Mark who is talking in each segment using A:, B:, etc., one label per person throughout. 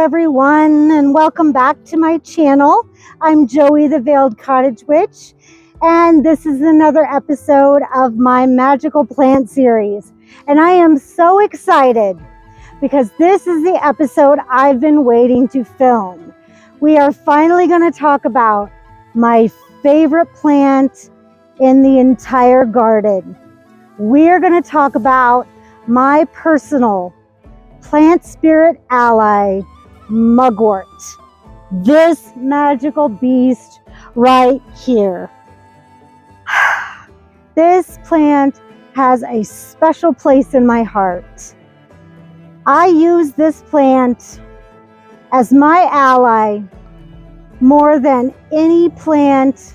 A: everyone, and welcome back to my channel. I'm Joey the Veiled Cottage Witch, and this is another episode of my magical plant series. And I am so excited because this is the episode I've been waiting to film. We are finally going to talk about my favorite plant in the entire garden. We're going to talk about my personal plant spirit ally, Mugwort. This magical beast right here. This plant has a special place in my heart. I use this plant as my ally more than any plant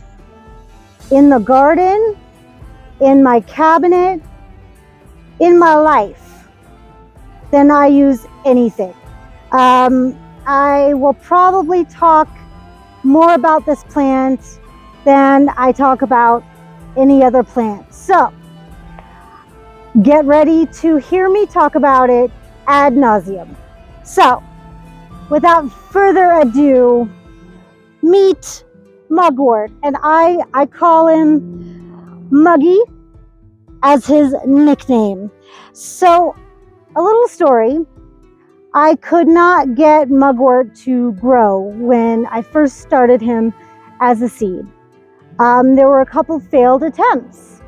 A: in the garden, in my cabinet, in my life. Than I use anything. I will probably talk more about this plant than I talk about any other plant. So, get ready to hear me talk about it ad nauseum. So, without further ado, meet Mugwort, and I call him Muggy as his nickname. So, a little story. I could not get Mugwort to grow when I first started him as a seed. There were a couple failed attempts.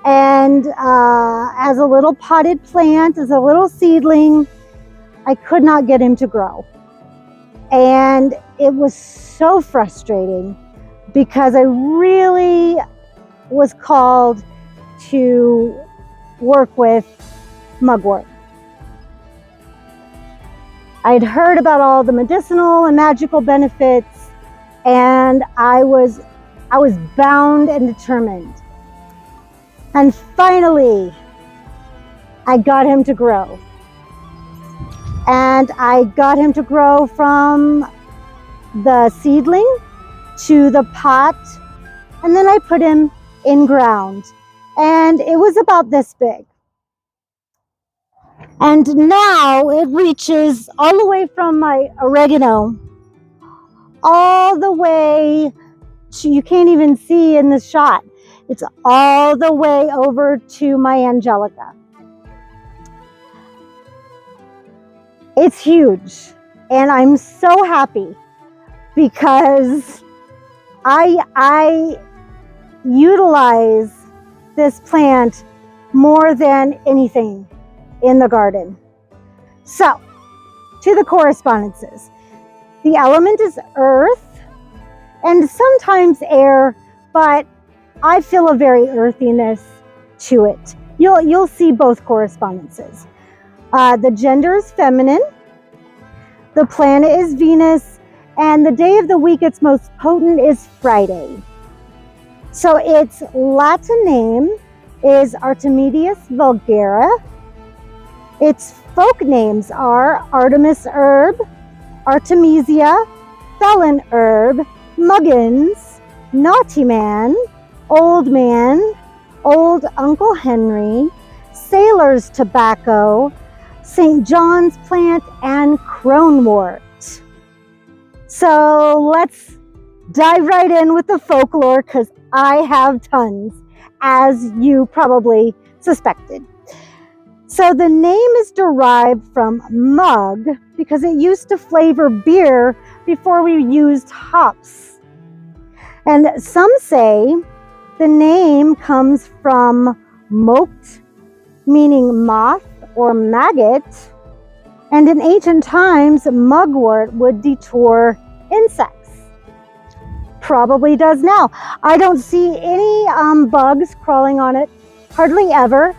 A: And as a little potted plant, as a little seedling, I could not get him to grow. And it was so frustrating because I really was called to work with Mugwort. I'd heard about all the medicinal and magical benefits, and I was bound and determined. And finally, I got him to grow. And I got him to grow from the seedling to the pot, and then I put him in ground. And it was about this big. And now it reaches all the way from my oregano, all the way to, you can't even see in the shot, it's all the way over to my angelica. It's huge, and I'm so happy because I utilize this plant more than anything in the garden. So, to the correspondences. The element is earth and sometimes air, but I feel a very earthiness to it. You'll see both correspondences. The gender is feminine, the planet is Venus, and the day of the week it's most potent is Friday. So its Latin name is Artemisius vulgare. Its folk names are Artemis herb, Artemisia, felon herb, muggins, naughty man, old Uncle Henry, sailor's tobacco, St. John's plant, and cronewort. So let's dive right in with the folklore because I have tons, as you probably suspected. So the name is derived from mug because it used to flavor beer before we used hops. And some say the name comes from mote, meaning moth or maggot. And in ancient times, mugwort would deter insects. Probably does now. I don't see any bugs crawling on it, hardly ever.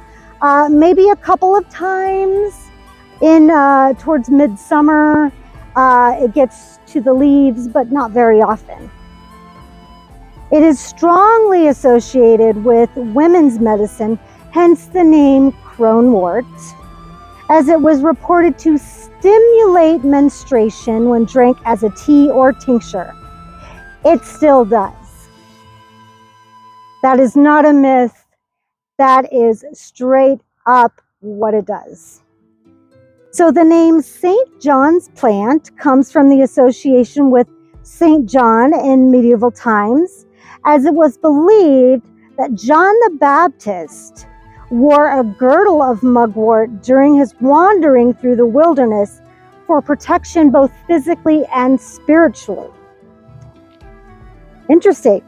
A: Maybe a couple of times in towards midsummer, it gets to the leaves, but not very often. It is strongly associated with women's medicine, hence the name cronewort, as it was reported to stimulate menstruation when drank as a tea or tincture. It still does. That is not a myth. That is straight up what it does. So the name St. John's plant comes from the association with St. John in medieval times, as it was believed that John the Baptist wore a girdle of mugwort during his wandering through the wilderness for protection both physically and spiritually. Interesting.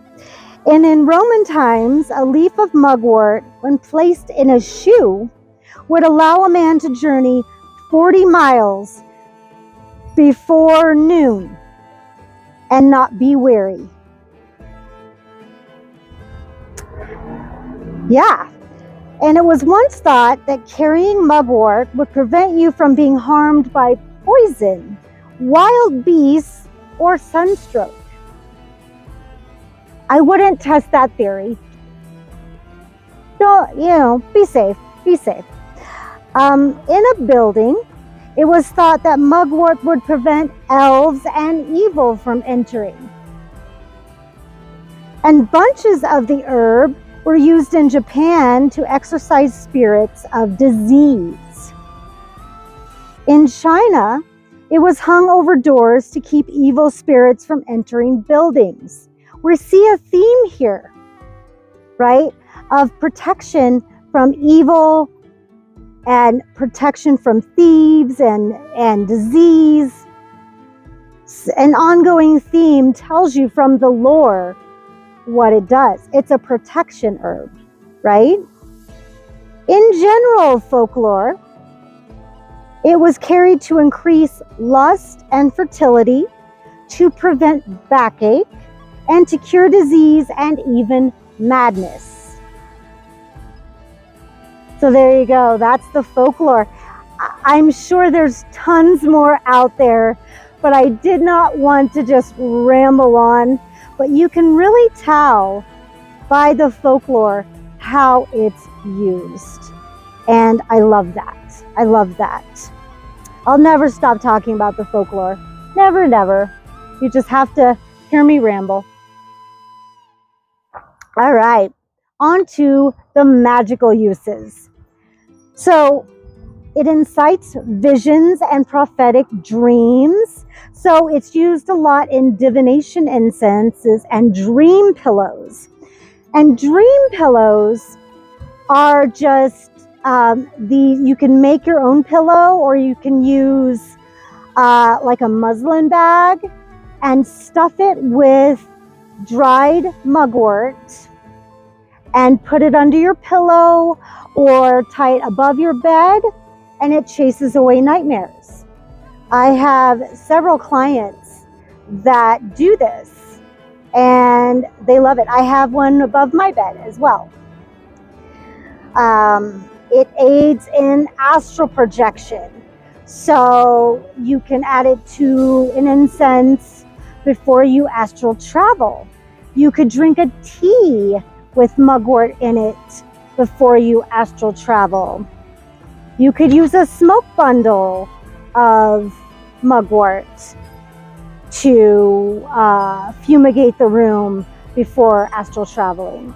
A: And in Roman times, a leaf of mugwort, when placed in a shoe, would allow a man to journey 40 miles before noon and not be weary. Yeah. And it was once thought that carrying mugwort would prevent you from being harmed by poison, wild beasts, or sunstroke. I wouldn't test that theory. Don't, be safe, be safe. In a building, it was thought that mugwort would prevent elves and evil from entering. And bunches of the herb were used in Japan to exorcise spirits of disease. In China, it was hung over doors to keep evil spirits from entering buildings. We see a theme here, right, of protection from evil and protection from thieves and disease. An ongoing theme tells you from the lore what it does. It's a protection herb, right? In general folklore, it was carried to increase lust and fertility, to prevent backache, and to cure disease and even madness. So there you go. That's the folklore. I'm sure there's tons more out there, but I did not want to just ramble on. But you can really tell by the folklore how it's used. And I love that. I love that. I'll never stop talking about the folklore. Never, never. You just have to hear me ramble. All right, on to the magical uses. So it incites visions and prophetic dreams. So it's used a lot in divination incenses and dream pillows. And dream pillows are just you can make your own pillow, or you can use like a muslin bag and stuff it with dried mugwort and put it under your pillow or tie it above your bed, and it chases away nightmares. I have several clients that do this and they love it. I have one above my bed as well. It aids in astral projection. So you can add it to an incense before you astral travel. You could drink a tea with mugwort in it before you astral travel. You could use a smoke bundle of mugwort to fumigate the room before astral traveling.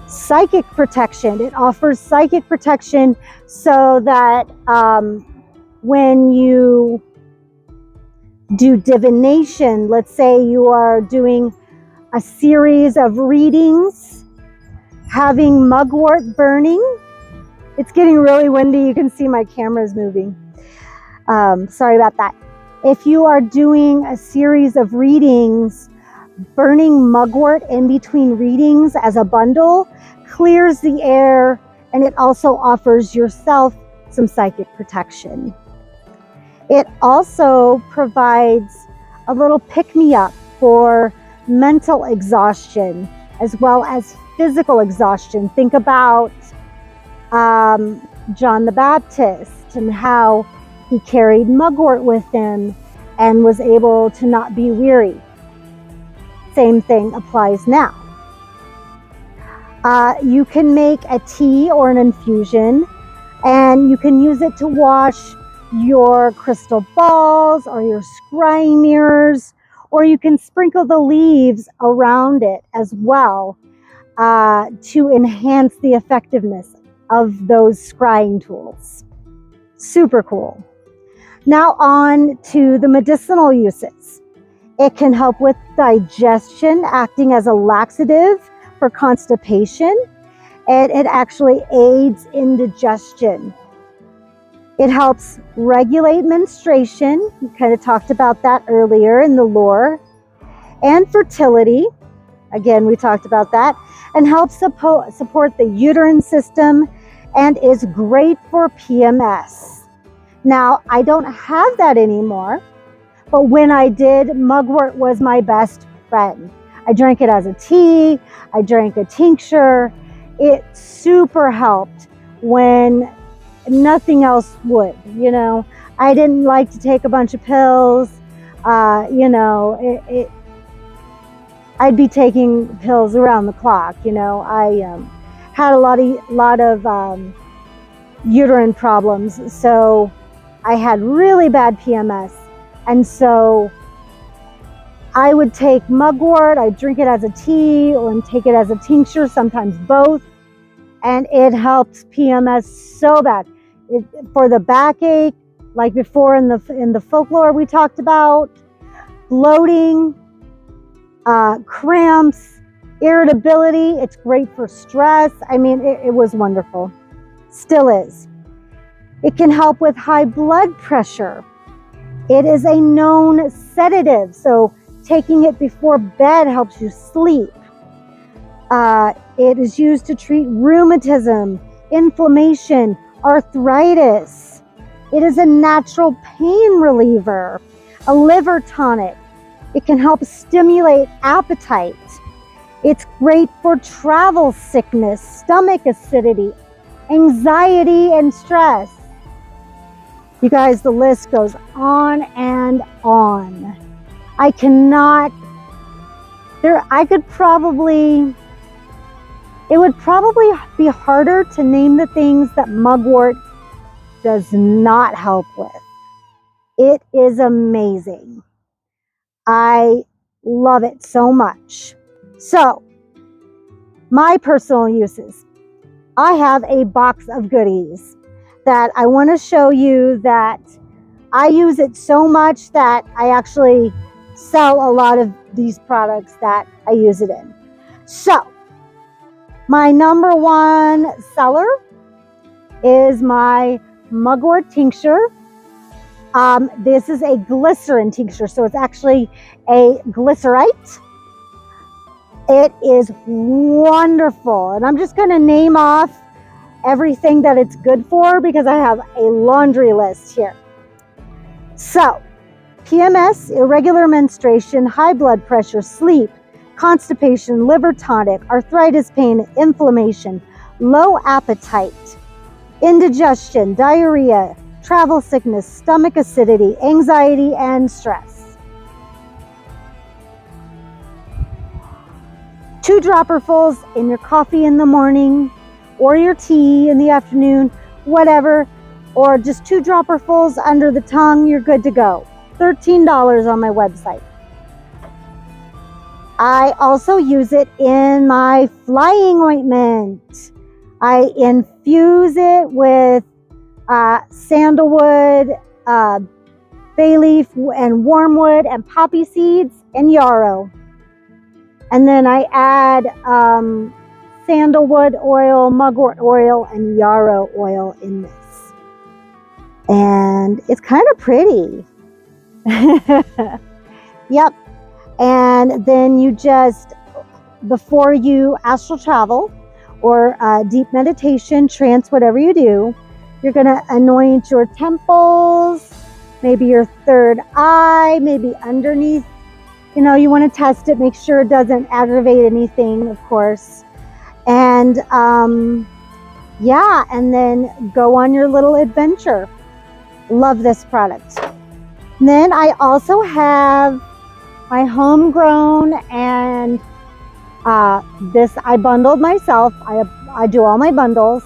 A: Psychic protection. It offers psychic protection so that when you do divination, let's say you are doing a series of readings, having mugwort burning. It's getting really windy. You can see my camera's moving. Sorry about that. If you are doing a series of readings, burning mugwort in between readings as a bundle clears the air, and it also offers yourself some psychic protection. It also provides a little pick-me-up for mental exhaustion as well as physical exhaustion. Think about John the Baptist and how he carried mugwort with him and was able to not be weary. Same thing applies now. You can make a tea or an infusion, and you can use it to wash your crystal balls or your scrying mirrors, or you can sprinkle the leaves around it as well to enhance the effectiveness of those scrying tools. Super cool. Now on to the medicinal uses. It can help with digestion, acting as a laxative for constipation, and it actually aids indigestion. It helps regulate menstruation. We kind of talked about that earlier in the lore. And fertility. Again, we talked about that. And helps support the uterine system and is great for PMS. Now, I don't have that anymore, but when I did, Mugwort was my best friend. I drank it as a tea. I drank a tincture. It super helped when nothing else would, you know. I didn't like to take a bunch of pills. You know, I'd be taking pills around the clock. You know, I had a lot of uterine problems, so I had really bad PMS, and so I would take Mugwort. I'd drink it as a tea or take it as a tincture, sometimes both, and it helps PMS so bad. For the backache, like before in the folklore we talked about, bloating, cramps, irritability. It's great for stress. I mean, it was wonderful. Still is. It can help with high blood pressure. It is a known sedative, so taking it before bed helps you sleep. It is used to treat rheumatism, inflammation, arthritis. It is a natural pain reliever, a liver tonic. It can help stimulate appetite. It's great for travel sickness, stomach acidity, anxiety, and stress. You guys, the list goes on and on. I cannot, it would probably be harder to name the things that Mugwort does not help with. It is amazing. I love it so much. So, my personal uses. I have a box of goodies that I want to show you that I use it so much that I actually sell a lot of these products that I use it in. So, my number one seller is my Mugwort tincture. This is a glycerin tincture, so it's actually a glycerite. It is wonderful, and I'm just going to name off everything that it's good for because I have a laundry list here. So, PMS, irregular menstruation, high blood pressure, sleep, constipation, liver tonic, arthritis pain, inflammation, low appetite, indigestion, diarrhea, travel sickness, stomach acidity, anxiety, and stress. 2 dropperfuls in your coffee in the morning or your tea in the afternoon, whatever, or just 2 dropperfuls under the tongue, you're good to go. $13 on my website. I also use it in my flying ointment. I infuse it with sandalwood, bay leaf and wormwood and poppy seeds and yarrow. And then I add sandalwood oil, mugwort oil, and yarrow oil in this. And it's kind of pretty. Yep. And then you just, before you astral travel or deep meditation, trance, whatever you do, you're going to anoint your temples, maybe your third eye, maybe underneath. You know, you want to test it, make sure it doesn't aggravate anything, of course. And yeah, and then go on your little adventure. Love this product. And then I also have my homegrown, and this I bundled myself. I do all my bundles.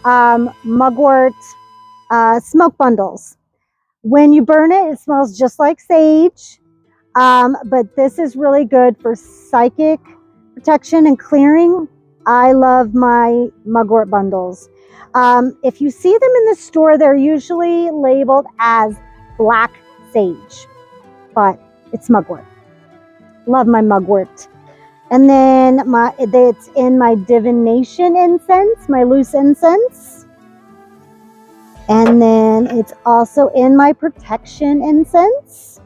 A: Mugwort smoke bundles. When you burn it, it smells just like sage. But this is really good for psychic protection and clearing. I love my mugwort bundles. If you see them in the store, they're usually labeled as black sage, but it's mugwort. Love my mugwort. And then it's in my divination incense, my loose incense. And then it's also in my protection incense,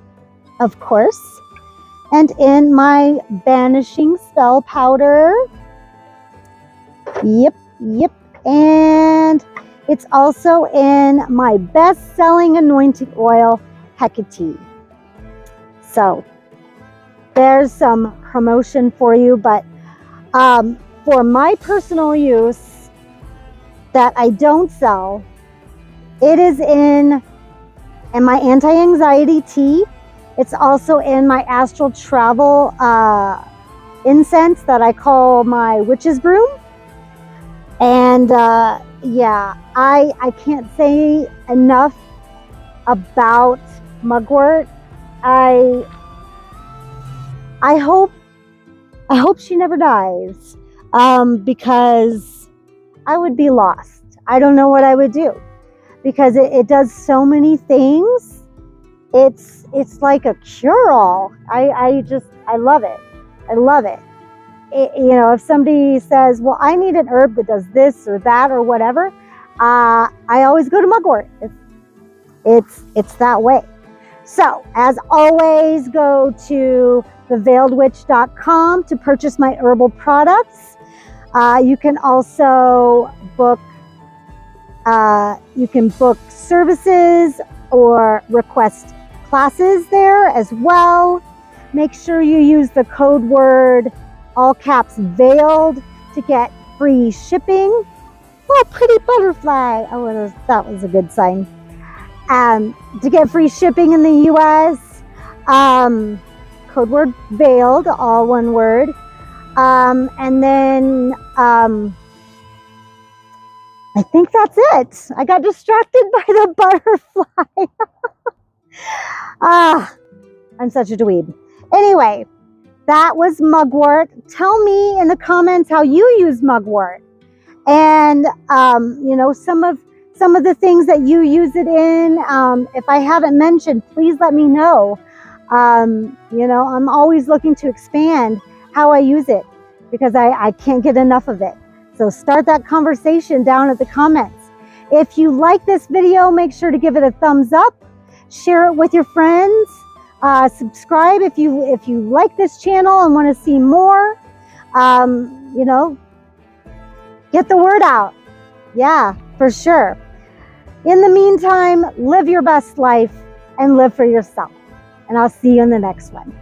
A: of course. And in my banishing spell powder. Yep. And it's also in my best-selling anointing oil, Hecate. So there's some promotion for you, but for my personal use that I don't sell, it is in my anti-anxiety tea. It's also in my astral travel incense that I call my witch's broom. And yeah, I can't say enough about mugwort. I hope she never dies, because I would be lost. I don't know what I would do, because it does so many things. It's like a cure-all. I love it. I love it. You know, if somebody says, well, I need an herb that does this or that or whatever, I always go to mugwort. It's that way. So, as always, go to theveiledwitch.com to purchase my herbal products. You can also book services or request classes there as well. Make sure you use the code word all caps veiled to get free shipping. Oh, pretty butterfly. Oh, that was a good sign. To get free shipping in the US, code word veiled, all one word. And then I think that's it. I got distracted by the butterfly. I'm such a dweeb. Anyway, that was mugwort. Tell me in the comments how you use mugwort, and you know, some of the things that you use it in. If I haven't mentioned, please let me know. You know, I'm always looking to expand how I use it, because I can't get enough of it. So start that conversation down at the comments. If you like this video, make sure to give it a thumbs up. Share it with your friends. Subscribe if you like this channel and want to see more. You know, get the word out. Yeah, for sure. In the meantime, live your best life and live for yourself. And I'll see you in the next one.